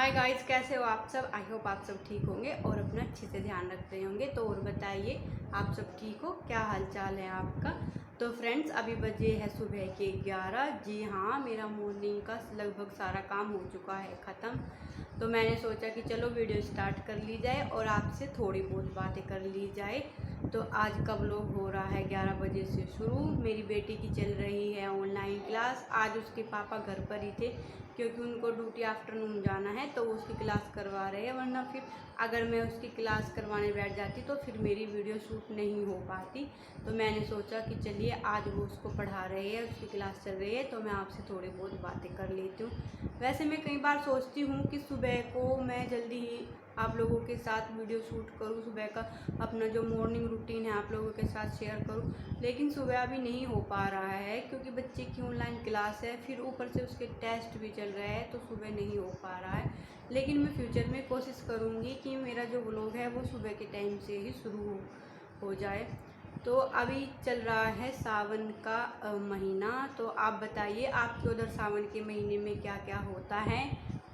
Hi guys, कैसे हो आप सब। आई होप आप सब ठीक होंगे और अपना अच्छे से ध्यान रख रहे होंगे। तो और बताइए, आप सब ठीक हो, क्या हाल चाल है आपका। तो फ्रेंड्स, अभी बजे है सुबह के 11। जी हाँ, मेरा मॉर्निंग का लगभग सारा काम हो चुका है ख़त्म। तो मैंने सोचा कि चलो वीडियो स्टार्ट कर ली जाए और आपसे थोड़ी बहुत बातें कर ली जाए। तो आज का व्लॉग हो रहा है 11 बजे से शुरू। मेरी बेटी की चल रही है ऑनलाइन क्लास। आज उसके पापा घर पर ही थे क्योंकि उनको ड्यूटी आफ्टरनून जाना है, तो वो उसकी क्लास करवा रहे हैं। वरना फिर अगर मैं उसकी क्लास करवाने बैठ जाती तो फिर मेरी वीडियो शूट नहीं हो पाती। तो मैंने सोचा कि चलिए आज वो उसको पढ़ा रहे हैं, उसकी क्लास चल रही है, तो मैं आपसे थोड़ी बहुत बातें कर लेती हूँ। वैसे मैं कई बार सोचती हूँ कि सुबह को मैं जल्दी ही आप लोगों के साथ वीडियो शूट करूँ, सुबह का अपना जो मॉर्निंग रूटीन है आप लोगों के साथ शेयर करूँ, लेकिन सुबह अभी नहीं हो पा रहा है क्योंकि बच्चे की ऑनलाइन क्लास है, फिर ऊपर से उसके टेस्ट भी चल रहे हैं, तो सुबह नहीं हो पा रहा है। लेकिन मैं फ्यूचर में कोशिश करूँगी कि मेरा जो व्लॉग है वो सुबह के टाइम से ही शुरू हो जाए। तो अभी चल रहा है सावन का महीना। तो आप बताइए, आपके उधर सावन के महीने में क्या क्या होता है।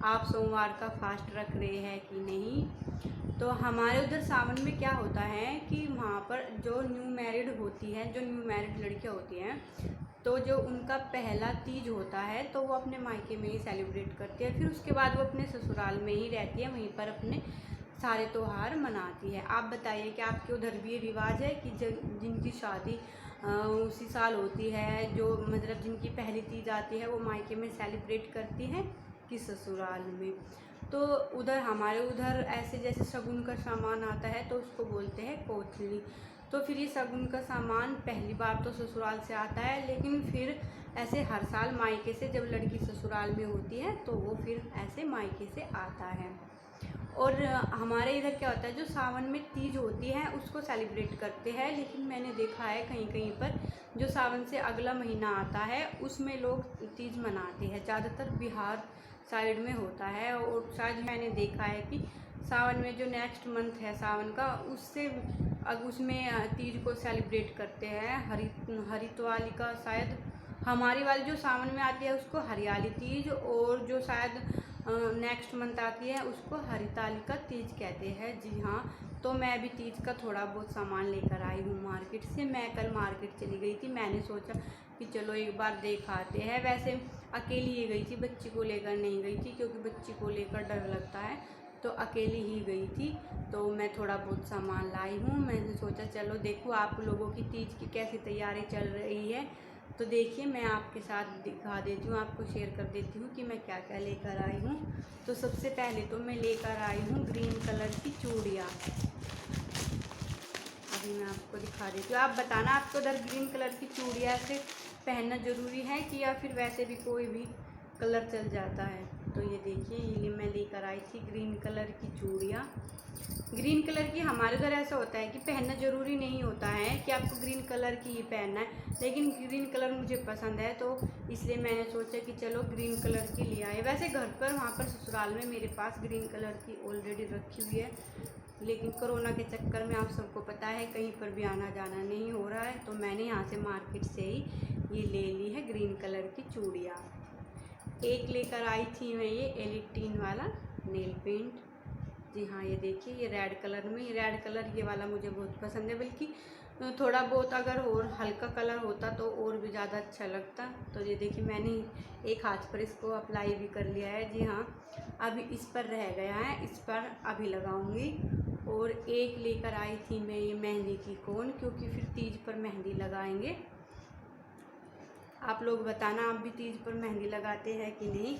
आप सोमवार का फास्ट रख रहे हैं कि नहीं। तो हमारे उधर सावन में क्या होता है कि वहाँ पर जो न्यू मैरिड होती हैं, जो न्यू मैरिड लड़कियाँ होती हैं, तो जो उनका पहला तीज होता है तो वो अपने मायके में ही सेलिब्रेट करती है। फिर उसके बाद वो अपने ससुराल में ही रहती है, वहीं पर अपने सारे त्योहार मनाती है। आप बताइए कि आपके उधर भी ये रिवाज है कि जिनकी शादी उसी साल होती है, जो मतलब जिनकी पहली तीज आती है, वो मायके में सेलिब्रेट करती है कि ससुराल में। तो उधर हमारे उधर ऐसे जैसे शगुन का सामान आता है तो उसको बोलते हैं कोठली। तो फिर ये शगुन का सामान पहली बार तो ससुराल से आता है, लेकिन फिर ऐसे हर साल मायके से, जब लड़की ससुराल में होती है तो वो फिर ऐसे मायके से आता है। और हमारे इधर क्या होता है, जो सावन में तीज होती है उसको सेलिब्रेट करते हैं, लेकिन मैंने देखा है कहीं कहीं पर जो सावन से अगला महीना आता है उसमें लोग तीज मनाते हैं। ज़्यादातर बिहार साइड में होता है, और शायद मैंने देखा है कि सावन में जो नेक्स्ट मंथ है सावन का, उससे अब उसमें तीज को सेलिब्रेट करते हैं। हरिद्वार का शायद, हमारी वाली जो सावन में आती है उसको हरियाली तीज, और जो शायद नेक्स्ट मंथ आती है उसको हरितालिका तीज कहते हैं। जी हाँ, तो मैं भी तीज का थोड़ा बहुत सामान लेकर आई हूँ मार्केट से। मैं कल मार्केट चली गई थी, मैंने सोचा कि चलो एक बार देख आते हैं। वैसे अकेली ही गई थी, बच्ची को लेकर नहीं गई थी क्योंकि बच्ची को लेकर डर लगता है, तो अकेली ही गई थी। तो मैं थोड़ा बहुत सामान लाई हूँ। मैंने सोचा चलो देखो आप लोगों की तीज की कैसी तैयारी चल रही है। तो देखिए, मैं आपके साथ दिखा देती हूँ, आपको शेयर कर देती हूँ कि मैं क्या क्या लेकर आई हूँ। तो सबसे पहले तो मैं लेकर आई हूँ ग्रीन कलर की चूड़ियाँ। अभी मैं आपको दिखा देती हूँ, आप बताना आपको उधर ग्रीन कलर की चूड़ियाँ से पहनना ज़रूरी है कि या फिर वैसे भी कोई भी कलर चल जाता है। तो ये देखिए, ये मैं लेकर आई थी ग्रीन कलर की चूड़ियाँ। ग्रीन कलर की हमारे उधर ऐसा होता है कि पहनना ज़रूरी नहीं होता है कि आपको ग्रीन कलर की ही पहनना है, लेकिन ग्रीन कलर मुझे पसंद है तो इसलिए मैंने सोचा कि चलो ग्रीन कलर की ले आए। वैसे घर पर वहाँ पर ससुराल में मेरे पास ग्रीन कलर की ऑलरेडी रखी हुई है, लेकिन कोरोना के चक्कर में आप सबको पता है कहीं पर भी आना जाना नहीं हो रहा है, तो मैंने यहाँ से मार्केट से ही ये ले ली है ग्रीन कलर की चूड़ियाँ। एक लेकर आई थी मैं ये एलिटीन वाला नेल पेंट। जी हाँ, ये देखिए, ये रेड कलर में, ये रेड कलर ये वाला मुझे बहुत पसंद है, बल्कि थोड़ा बहुत अगर और हल्का कलर होता तो और भी ज़्यादा अच्छा लगता। तो ये देखिए, मैंने एक हाथ पर इसको अप्लाई भी कर लिया है। जी हाँ, अभी इस पर रह गया है, इस पर अभी लगाऊंगी। और एक लेकर आई थी मैं ये मेहंदी की कोन, क्योंकि फिर तीज पर मेहंदी लगाएंगे। आप लोग बताना, आप भी तीज पर मेहंदी लगाते हैं कि नहीं।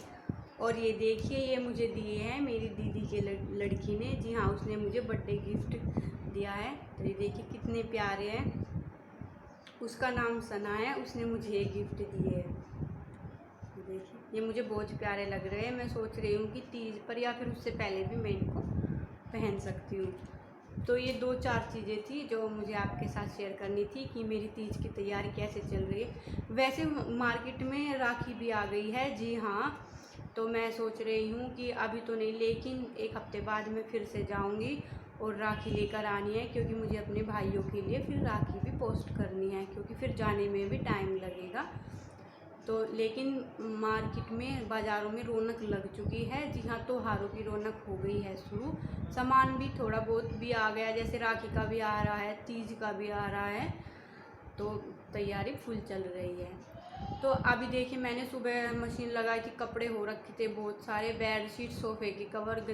और ये देखिए, ये मुझे दिए हैं मेरी दीदी के लड़की ने। जी हाँ, उसने मुझे बर्थडे गिफ्ट दिया है। तो ये देखिए कितने प्यारे हैं। उसका नाम सना है, उसने मुझे ये गिफ्ट दिए हैं। देखिए, ये मुझे बहुत प्यारे लग रहे हैं। मैं सोच रही हूँ कि तीज पर या फिर उससे पहले भी मैं इनको पहन सकती हूँ। तो ये 2-4 चीज़ें थी जो मुझे आपके साथ शेयर करनी थी कि मेरी तीज की तैयारी कैसे चल रही है। वैसे मार्केट में राखी भी आ गई है। जी हाँ, तो मैं सोच रही हूँ कि अभी तो नहीं, लेकिन एक हफ्ते बाद मैं फिर से जाऊँगी और राखी लेकर आनी है, क्योंकि मुझे अपने भाइयों के लिए फिर राखी भी पोस्ट करनी है, क्योंकि फिर जाने में भी टाइम लगेगा। तो लेकिन मार्केट में बाज़ारों में रौनक लग चुकी है। जी हाँ, त्योहारों की रौनक हो गई है शुरू। सामान भी थोड़ा बहुत भी आ गया, जैसे राखी का भी आ रहा है, तीज का भी आ रहा है, तो तैयारी फुल चल रही है। तो अभी देखिए, मैंने सुबह मशीन लगाई थी, कपड़े हो रखे थे बहुत सारे, बेडशीट, सोफ़े के कवर,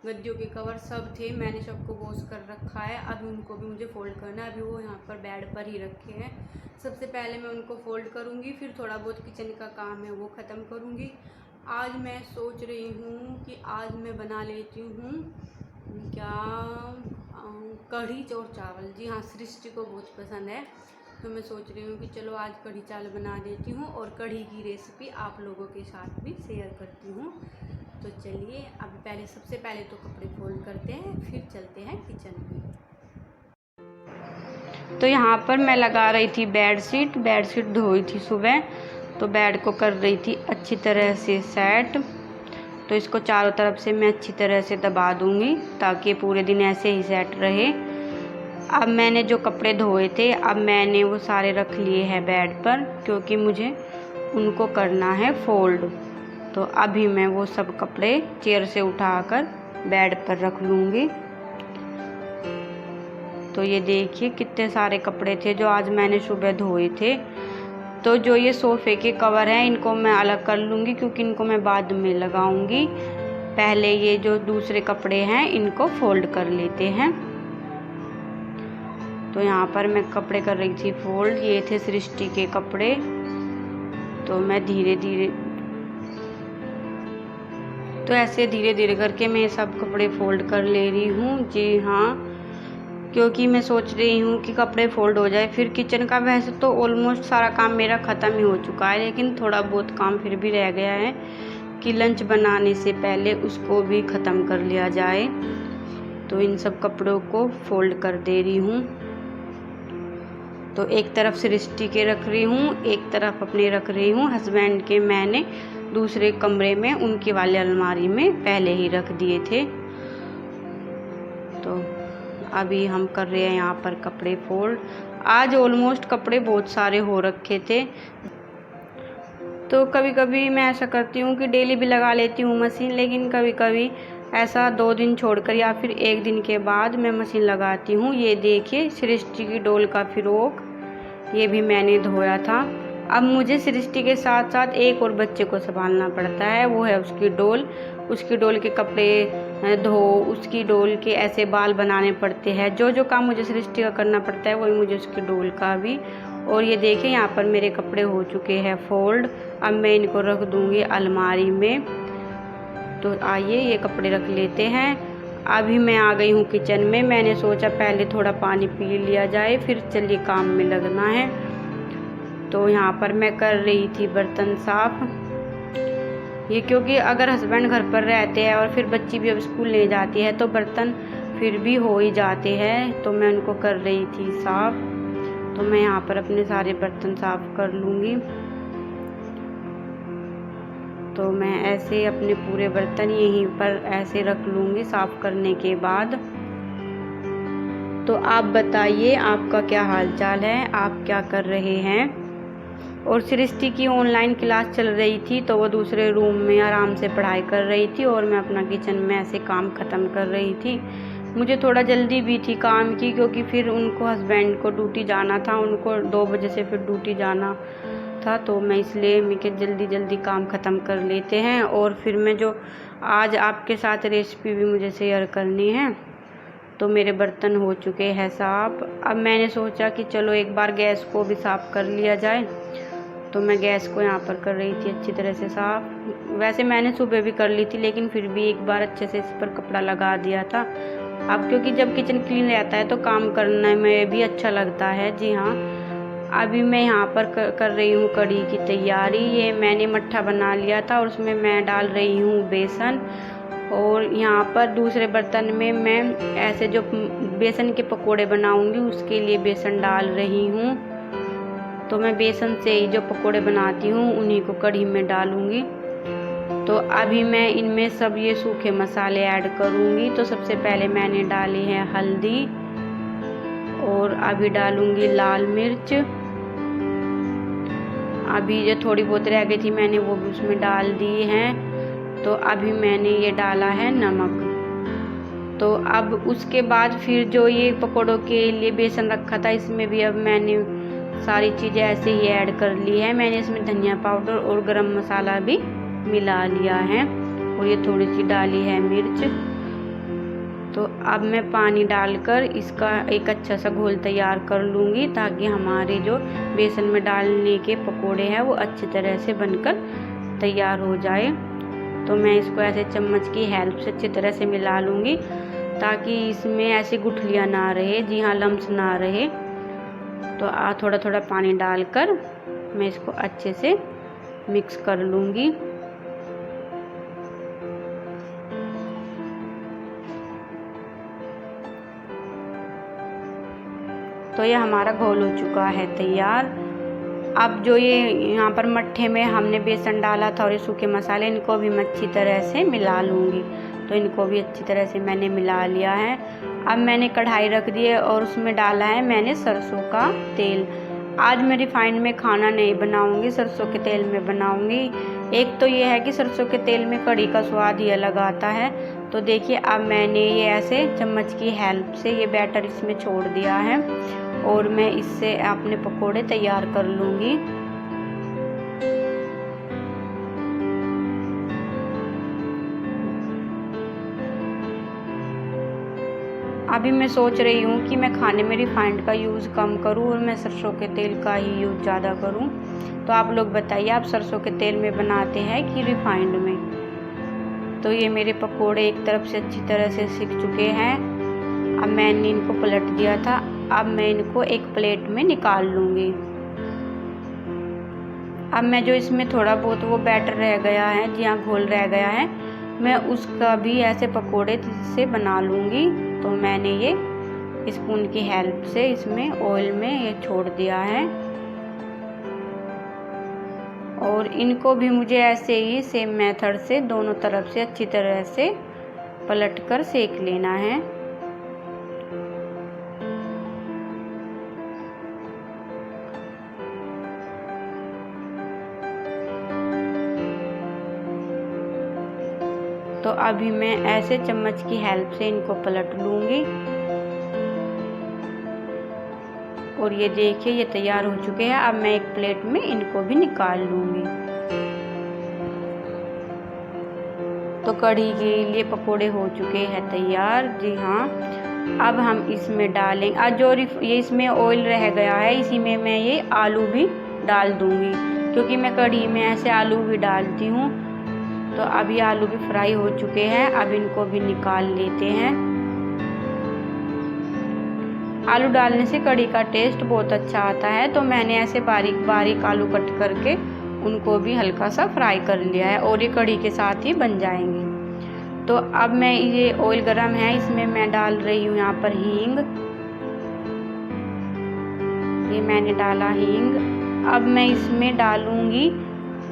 गद्दियों के कवर सब थे, मैंने सबको वॉश कर रखा है। अभी उनको भी मुझे फ़ोल्ड करना है। अभी वो यहाँ पर बेड पर ही रखे हैं। सबसे पहले मैं उनको फ़ोल्ड करूँगी, फिर थोड़ा बहुत किचन का काम है वो ख़त्म करूँगी। आज मैं सोच रही हूँ कि आज मैं बना लेती हूँ क्या, कढ़ी और चावल। जी हाँ, सृष्टि को बहुत पसंद है, तो मैं सोच रही हूँ कि चलो आज कढ़ी चावल बना देती हूँ और कढ़ी की रेसिपी आप लोगों के साथ भी शेयर करती हूँ। तो चलिए, अभी सबसे पहले तो कपड़े फोल्ड करते हैं, फिर चलते हैं किचन में। तो यहाँ पर मैं लगा रही थी बेडशीट धोई थी सुबह, तो बेड को कर रही थी अच्छी तरह से सेट। तो इसको चारों तरफ से मैं अच्छी तरह से दबा दूँगी ताकि पूरे दिन ऐसे ही सेट रहे। अब मैंने जो कपड़े धोए थे, अब मैंने वो सारे रख लिए हैं बेड पर, क्योंकि मुझे उनको करना है फोल्ड। तो अभी मैं वो सब कपड़े चेयर से उठाकर बेड पर रख लूँगी। तो ये देखिए कितने सारे कपड़े थे जो आज मैंने सुबह धोए थे। तो जो ये सोफ़े के कवर हैं, इनको मैं अलग कर लूँगी क्योंकि इनको मैं बाद में लगाऊँगी। पहले ये जो दूसरे कपड़े हैं इनको फोल्ड कर लेते हैं। तो यहाँ पर मैं कपड़े कर रही थी फोल्ड। ये थे सृष्टि के कपड़े, तो मैं धीरे धीरे ऐसे धीरे धीरे करके मैं सब कपड़े फोल्ड कर ले रही हूँ। जी हाँ, क्योंकि मैं सोच रही हूँ कि कपड़े फोल्ड हो जाए। फिर किचन का वैसे तो ऑलमोस्ट सारा काम मेरा ख़त्म ही हो चुका है, लेकिन थोड़ा बहुत काम फिर भी रह गया है कि लंच बनाने से पहले उसको भी ख़त्म कर लिया जाए। तो इन सब कपड़ों को फोल्ड कर दे रही हूँ। तो एक तरफ सृष्टि के रख रही हूँ, एक तरफ अपने रख रही हूँ। हस्बैंड के मैंने दूसरे कमरे में उनकी वाली अलमारी में पहले ही रख दिए थे। तो अभी हम कर रहे हैं यहाँ पर कपड़े फोल्ड। आज ऑलमोस्ट कपड़े बहुत सारे हो रखे थे, तो कभी कभी मैं ऐसा करती हूँ कि डेली भी लगा लेती हूँ मशीन, लेकिन कभी कभी ऐसा 2 दिन छोड़कर या फिर 1 दिन के बाद मैं मशीन लगाती हूँ। ये देखिए सृष्टि की डोल का फिरोक, ये भी मैंने धोया था। अब मुझे सृष्टि के साथ साथ एक और बच्चे को संभालना पड़ता है, वो है उसकी डोल। उसकी डोल के कपड़े धो, उसकी डोल के ऐसे बाल बनाने पड़ते हैं। जो काम मुझे सृष्टि का करना पड़ता है वही मुझे उसकी डोल का भी। और ये देखिए यहाँ पर मेरे कपड़े हो चुके हैं फोल्ड। अब मैं इनको रख दूँगी अलमारी में। तो आइए ये कपड़े रख लेते हैं। अभी मैं आ गई हूँ किचन में। मैंने सोचा पहले थोड़ा पानी पी लिया जाए, फिर चलिए काम में लगना है। तो यहाँ पर मैं कर रही थी बर्तन साफ। ये क्योंकि अगर हस्बैंड घर पर रहते हैं और फिर बच्ची भी अब स्कूल ले जाती है तो बर्तन फिर भी हो ही जाते हैं, तो मैं उनको कर रही थी साफ। तो मैं यहाँ पर अपने सारे बर्तन साफ कर लूँगी। तो मैं ऐसे अपने पूरे बर्तन यहीं पर ऐसे रख लूँगी साफ़ करने के बाद। तो आप बताइए आपका क्या हाल चाल है, आप क्या कर रहे हैं। और सृष्टि की ऑनलाइन क्लास चल रही थी, तो वो दूसरे रूम में आराम से पढ़ाई कर रही थी और मैं अपना किचन में ऐसे काम ख़त्म कर रही थी। मुझे थोड़ा जल्दी भी थी काम की, क्योंकि फिर उनको हस्बैंड को ड्यूटी जाना था, उनको 2 बजे से फिर ड्यूटी जाना था। तो मैं इसलिए मैं जल्दी काम ख़त्म कर लेते हैं। और फिर मैं जो आज आपके साथ रेसिपी भी मुझे शेयर करनी है। तो मेरे बर्तन हो चुके हैं साफ़। अब मैंने सोचा कि चलो एक बार गैस को भी साफ़ कर लिया जाए। तो मैं गैस को यहाँ पर कर रही थी अच्छी तरह से साफ़। वैसे मैंने सुबह भी कर ली थी, लेकिन फिर भी एक बार अच्छे से इस पर कपड़ा लगा दिया था। अब क्योंकि जब किचन क्लीन रहता है तो काम करने में भी अच्छा लगता है। जी हाँ, अभी मैं यहाँ पर कर रही हूँ कढ़ी की तैयारी। ये मैंने मट्ठा बना लिया था और उसमें मैं डाल रही हूँ बेसन। और यहाँ पर दूसरे बर्तन में मैं ऐसे जो बेसन के पकोड़े बनाऊँगी उसके लिए बेसन डाल रही हूँ। तो मैं बेसन से ही जो पकोड़े बनाती हूँ उन्हीं को कढ़ी में डालूँगी। तो अभी मैं इनमें सब ये सूखे मसाले ऐड करूँगी। तो सबसे पहले मैंने डाले हैं हल्दी, और अभी डालूँगी लाल मिर्च, अभी जो थोड़ी बहुत रह गई थी मैंने वो भी उसमें डाल दी हैं। तो अभी मैंने ये डाला है नमक। तो अब उसके बाद फिर जो ये पकौड़ों के लिए बेसन रखा था इसमें भी अब मैंने सारी चीज़ें ऐसे ही ऐड कर ली है। मैंने इसमें धनिया पाउडर और गरम मसाला भी मिला लिया है और ये थोड़ी सी डाली है मिर्च। तो अब मैं पानी डालकर इसका एक अच्छा सा घोल तैयार कर लूँगी ताकि हमारे जो बेसन में डालने के पकोड़े हैं वो अच्छी तरह से बनकर तैयार हो जाए। तो मैं इसको ऐसे चम्मच की हेल्प से अच्छी तरह से मिला लूँगी ताकि इसमें ऐसी गुठलियाँ ना रहे, जी हाँ लम्स ना रहे। तो थोड़ा थोड़ा पानी डालकर मैं इसको अच्छे से मिक्स कर लूँगी। तो ये हमारा घोल हो चुका है तैयार। अब जो ये यहाँ पर मट्ठे में हमने बेसन डाला था और ये सूखे मसाले, इनको भी मैं अच्छी तरह से मिला लूँगी। तो इनको भी अच्छी तरह से मैंने मिला लिया है। अब मैंने कढ़ाई रख दी है और उसमें डाला है मैंने सरसों का तेल। आज मैं रिफाइंड में खाना नहीं बनाऊँगी, सरसों के तेल में बनाऊँगी। एक तो ये है कि सरसों के तेल में कढ़ी का स्वाद ही अलग आता है। तो देखिए अब मैंने ये ऐसे चम्मच की हेल्प से ये बैटर इसमें छोड़ दिया है और मैं इससे अपने पकोड़े तैयार कर लूँगी। अभी मैं सोच रही हूँ कि मैं खाने में रिफाइंड का यूज़ कम करूँ और मैं सरसों के तेल का ही यूज़ ज़्यादा करूँ। तो आप लोग बताइए, आप सरसों के तेल में बनाते हैं कि रिफाइंड में? तो ये मेरे पकोड़े एक तरफ से अच्छी तरह से सिक चुके हैं। अब मैंने इनको पलट दिया था। अब मैं इनको एक प्लेट में निकाल लूँगी। अब मैं जो इसमें थोड़ा बहुत वो बैटर रह गया है, जहाँ घोल रह गया है, मैं उसका भी ऐसे पकोड़े से बना लूँगी। तो मैंने ये स्पून की हेल्प से इसमें ऑयल में ये छोड़ दिया है और इनको भी मुझे ऐसे ही सेम मेथड से दोनों तरफ से अच्छी तरह से पलटकर सेक लेना है। तो अभी मैं ऐसे चम्मच की हेल्प से इनको पलट लूँगी और ये देखिए ये तैयार हो चुके हैं। अब मैं एक प्लेट में इनको भी निकाल लूँगी। तो कढ़ी के लिए पकोड़े हो चुके हैं तैयार, जी हाँ। अब हम इसमें डालेंगे, आज जो ये इसमें ऑयल रह गया है इसी में मैं ये आलू भी डाल दूँगी, क्योंकि मैं कढ़ी में ऐसे आलू भी डालती हूँ। तो अभी आलू भी फ्राई हो चुके हैं, अब इनको भी निकाल लेते हैं। आलू डालने से कढ़ी का टेस्ट बहुत अच्छा आता है। तो मैंने ऐसे बारीक बारीक आलू कट करके उनको भी हल्का सा फ्राई कर लिया है और ये कढ़ी के साथ ही बन जाएंगे। तो अब मैं ये ऑयल गरम है, इसमें मैं डाल रही हूँ यहाँ पर हींग। ये मैंने डाला हींग। अब मैं इसमें डालूँगी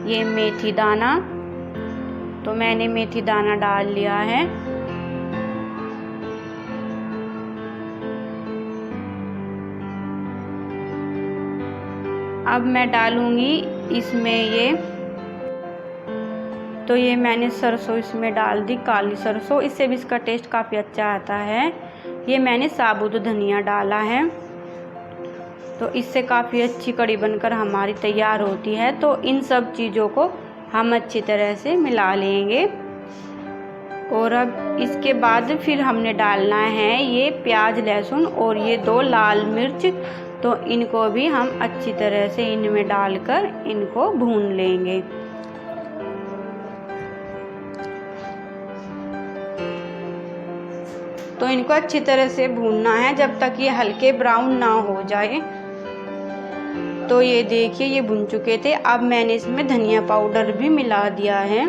ये मेथी दाना। तो मैंने मेथी दाना डाल लिया है। अब मैं डालूंगी इसमें ये, तो ये मैंने सरसों इसमें डाल दी, काली सरसों, इससे भी इसका टेस्ट काफ़ी अच्छा आता है। ये मैंने साबुत धनिया डाला है, तो इससे काफ़ी अच्छी कढ़ी बनकर हमारी तैयार होती है। तो इन सब चीज़ों को हम अच्छी तरह से मिला लेंगे और अब इसके बाद फिर हमने डालना है ये प्याज लहसुन और ये 2 लाल मिर्च। तो इनको भी हम अच्छी तरह से इनमें डालकर इनको भून लेंगे। तो इनको अच्छी तरह से भूनना है जब तक ये हल्के ब्राउन ना हो जाए। तो ये देखिए ये भुन चुके थे। अब मैंने इसमें धनिया पाउडर भी मिला दिया है।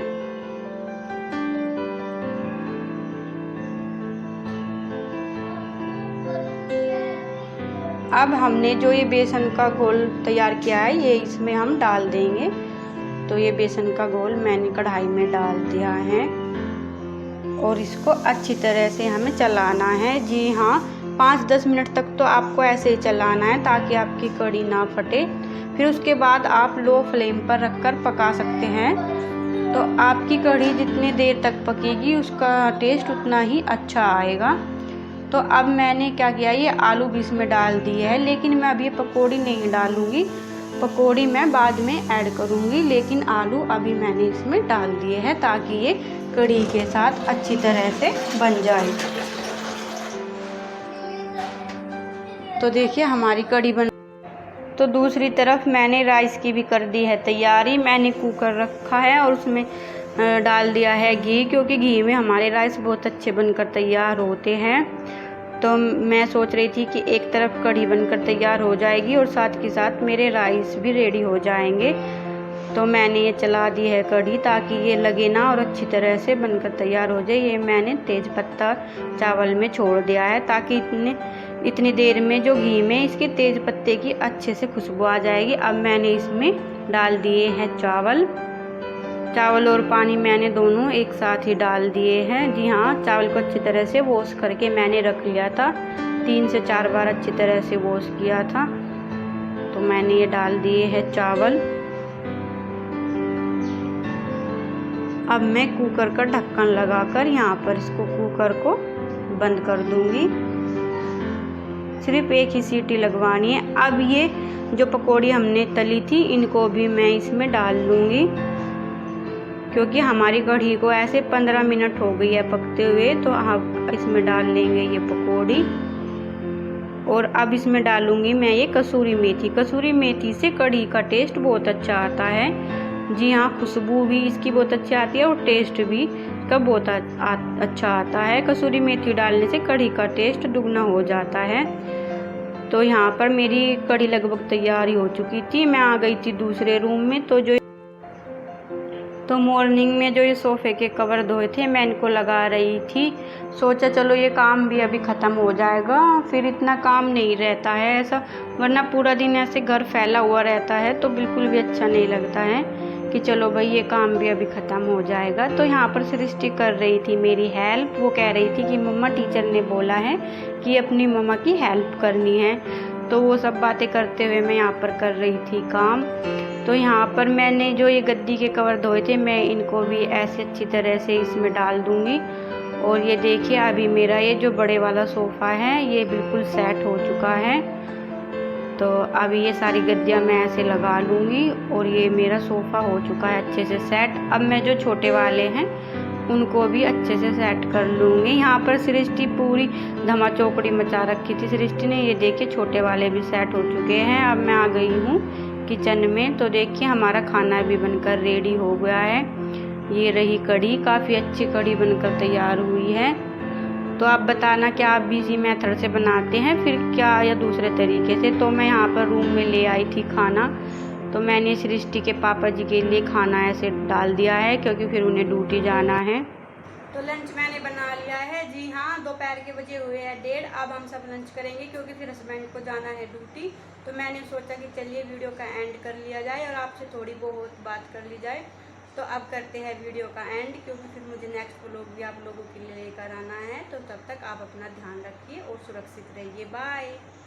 अब हमने जो ये बेसन का घोल तैयार किया है ये इसमें हम डाल देंगे। तो ये बेसन का घोल मैंने कढ़ाई में डाल दिया है और इसको अच्छी तरह से हमें चलाना है। जी हाँ, 5-10 मिनट तक तो आपको ऐसे ही चलाना है ताकि आपकी कढ़ी ना फटे। फिर उसके बाद आप लो फ्लेम पर रखकर पका सकते हैं। तो आपकी कढ़ी जितनी देर तक पकेगी उसका टेस्ट उतना ही अच्छा आएगा। तो अब मैंने क्या किया, ये आलू भी इसमें डाल दिए है, लेकिन मैं अभी पकौड़ी नहीं डालूँगी, पकौड़ी मैं बाद में ऐड करूँगी, लेकिन आलू अभी मैंने इसमें डाल दिए हैं ताकि ये कढ़ी के साथ अच्छी तरह से बन जाए। तो देखिए हमारी कढ़ी बन। तो दूसरी तरफ मैंने राइस की भी कर दी है तैयारी। मैंने कुकर रखा है और उसमें डाल दिया है घी, क्योंकि घी में हमारे राइस बहुत अच्छे बनकर तैयार होते हैं। तो मैं सोच रही थी कि एक तरफ कढ़ी बनकर तैयार हो जाएगी और साथ के साथ मेरे राइस भी रेडी हो जाएंगे। तो मैंने ये चला दी है कढ़ी ताकि ये लगे ना और अच्छी तरह से बनकर तैयार हो जाए। ये मैंने तेज़पत्ता चावल में छोड़ दिया है ताकि इतनी देर में जो घी में इसके तेज पत्ते की अच्छे से खुशबू आ जाएगी। अब मैंने इसमें डाल दिए हैं चावल और पानी मैंने दोनों एक साथ ही डाल दिए हैं। जी हाँ, चावल को अच्छी तरह से वॉश करके मैंने रख लिया था, 3 से 4 बार अच्छी तरह से वॉश किया था। तो मैंने ये डाल दिए हैं चावल। अब मैं कुकर का ढक्कन लगाकर यहाँ पर इसको कुकर को बंद कर दूंगी। सिर्फ एक ही सीटी लगवानी है। अब ये जो पकौड़ी हमने तली थी इनको भी मैं इसमें डाल लूँगी, क्योंकि हमारी कढ़ी को ऐसे 15 मिनट हो गई है पकते हुए। तो अब इसमें डाल लेंगे ये पकौड़ी और अब इसमें डालूंगी मैं ये कसूरी मेथी। कसूरी मेथी से कढ़ी का टेस्ट बहुत अच्छा आता है। जी हाँ, खुशबू भी इसकी बहुत अच्छी आती है और टेस्ट भी इसका बहुत अच्छा आता है। कसूरी मेथी डालने से कढ़ी का टेस्ट दुगना हो जाता है। तो यहाँ पर मेरी कढ़ी लगभग तैयार हो चुकी थी। मैं आ गई थी दूसरे रूम में। तो मॉर्निंग में जो ये सोफ़े के कवर धोए थे मैं इनको लगा रही थी। सोचा चलो ये काम भी अभी ख़त्म हो जाएगा, फिर इतना काम नहीं रहता है ऐसा, वरना पूरा दिन ऐसे घर फैला हुआ रहता है तो बिल्कुल भी अच्छा नहीं लगता है कि चलो भाई ये काम भी अभी ख़त्म हो जाएगा। तो यहाँ पर सृष्टि कर रही थी मेरी हेल्प। वो कह रही थी कि मम्मा टीचर ने बोला है कि अपनी मम्मा की हेल्प करनी है। तो वो सब बातें करते हुए मैं यहाँ पर कर रही थी काम। तो यहाँ पर मैंने जो ये गद्दी के कवर धोए थे मैं इनको भी ऐसे अच्छी तरह से इसमें डाल दूँगी। और ये देखिए अभी मेरा ये जो बड़े वाला सोफ़ा है ये बिल्कुल सेट हो चुका है। तो अभी ये सारी गद्दियाँ मैं ऐसे लगा लूँगी और ये मेरा सोफ़ा हो चुका है अच्छे से सेट। अब मैं जो छोटे वाले हैं उनको भी अच्छे से सेट कर लूँगी। यहाँ पर सृष्टि पूरी धमा चौकड़ी मचा रखी थी सृष्टि ने। ये देखिए छोटे वाले भी सेट हो चुके हैं। अब मैं आ गई हूँ किचन में। तो देखिए हमारा खाना भी बनकर रेडी हो गया है। ये रही कढ़ी, काफ़ी अच्छी कढ़ी बनकर तैयार हुई है। तो आप बताना क्या आप भी इसी मेथड से बनाते हैं फिर क्या या दूसरे तरीके से। तो मैं यहाँ पर रूम में ले आई थी खाना। तो मैंने सृष्टि के पापा जी के लिए खाना ऐसे डाल दिया है क्योंकि फिर उन्हें ड्यूटी जाना है। तो लंच मैंने बना लिया है। जी हाँ, दोपहर के बजे हुए हैं 1:30। अब हम सब लंच करेंगे क्योंकि फिर हस्बैंड को जाना है ड्यूटी। तो मैंने सोचा कि चलिए वीडियो का एंड कर लिया जाए और आपसे थोड़ी बहुत बात कर ली जाए। तो अब करते हैं वीडियो का एंड, क्योंकि फिर मुझे नेक्स्ट व्लॉग भी आप लोगों के लिए लेकर आना है। तो तब तक आप अपना ध्यान रखिए और सुरक्षित रहिए। बाय।